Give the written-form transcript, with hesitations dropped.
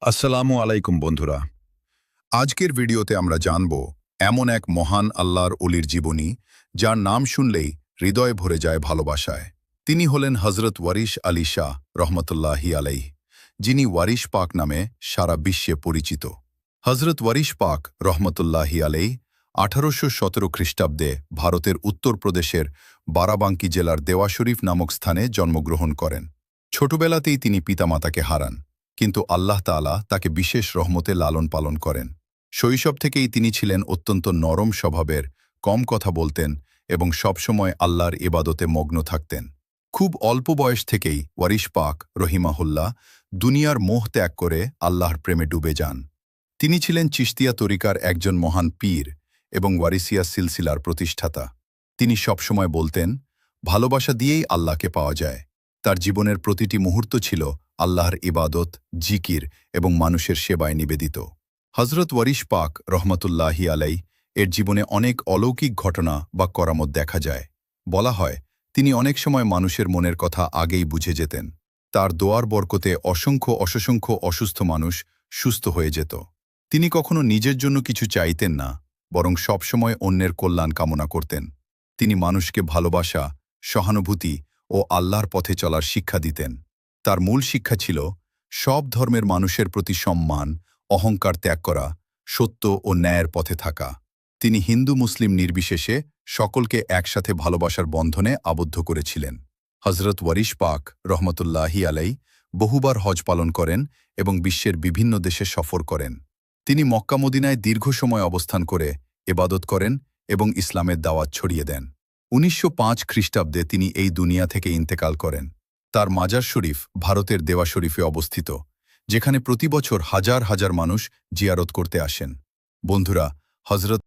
আসসালামু আলাইকুম বন্ধুরা। আজকের ভিডিওতে আমরা জানব এমন এক মহান আল্লাহর অলির জীবনী যার নাম শুনলেই হৃদয় ভরে যায় ভালোবাসায়। তিনি হলেন হজরত ওয়ারিশ আলী শাহ রহমতুল্লাহি আলাইহ, যিনি ওয়ারিশ পাক নামে সারা বিশ্বে পরিচিত। হজরত ওয়ারিশ পাক রহমতুল্লাহি আলাইহ 1817 খ্রিস্টাব্দে ভারতের উত্তরপ্রদেশের বারাবাঙ্কি জেলার দেওয়া শরীফ নামক স্থানে জন্মগ্রহণ করেন। ছোটবেলাতেই তিনি পিতামাতাকে হারান, কিন্তু আল্লাহ তাআলা তাকে বিশেষ রহমতে লালন পালন করেন। শৈশব থেকেই তিনি ছিলেন অত্যন্ত নরম স্বভাবের, কম কথা বলতেন এবং সবসময় আল্লাহর ইবাদতে মগ্ন থাকতেন। খুব অল্প বয়স থেকেই ওয়ারিশ পাক রহিমাহুল্লাহ দুনিয়ার মোহ ত্যাগ করে আল্লাহর প্রেমে ডুবে যান। তিনি ছিলেন চিশতিয়া তরিকার একজন মহান পীর এবং ওয়ারিসিয়া সিলসিলার প্রতিষ্ঠাতা। তিনি সবসময় বলতেন, ভালোবাসা দিয়েই আল্লাহকে পাওয়া যায়। তার জীবনের প্রতিটি মুহূর্ত ছিল আল্লাহর ইবাদত, জিকির এবং মানুষের সেবায় নিবেদিত। হজরত ওয়ারিশ পাক রহমতুল্লাহি আলাই এর জীবনে অনেক অলৌকিক ঘটনা বা করামত দেখা যায়। বলা হয়, তিনি অনেক সময় মানুষের মনের কথা আগেই বুঝে যেতেন। তার দোয়ার বরকতে অসংখ্য অসুস্থ মানুষ সুস্থ হয়ে যেত। তিনি কখনো নিজের জন্য কিছু চাইতেন না, বরং সবসময় অন্যের কল্যাণ কামনা করতেন। তিনি মানুষকে ভালোবাসা, সহানুভূতি ও আল্লাহর পথে চলার শিক্ষা দিতেন। তার মূল শিক্ষা ছিল সব ধর্মের মানুষের প্রতি সম্মান, অহংকার ত্যাগ করা, সত্য ও ন্যায়ের পথে থাকা। তিনি হিন্দু মুসলিম নির্বিশেষে সকলকে একসাথে ভালোবাসার বন্ধনে আবদ্ধ করেছিলেন। হজরত ওয়ারিশ পাক রহমতুল্লাহি আলাই বহুবার হজ পালন করেন এবং বিশ্বের বিভিন্ন দেশে সফর করেন। তিনি মক্কা মদিনায় দীর্ঘ সময় অবস্থান করে ইবাদত করেন এবং ইসলামের দাওয়াত ছড়িয়ে দেন। 1905 খ্রিস্টাব্দে তিনি এই দুনিয়া থেকে ইন্তেকাল করেন। তার মাজার শরীফ ভারতের দেওয়া শরীফে অবস্থিত, যেখানে প্রতি বছর হাজার হাজার মানুষ জিয়ারত করতে আসেন। বন্ধুরা, হজরত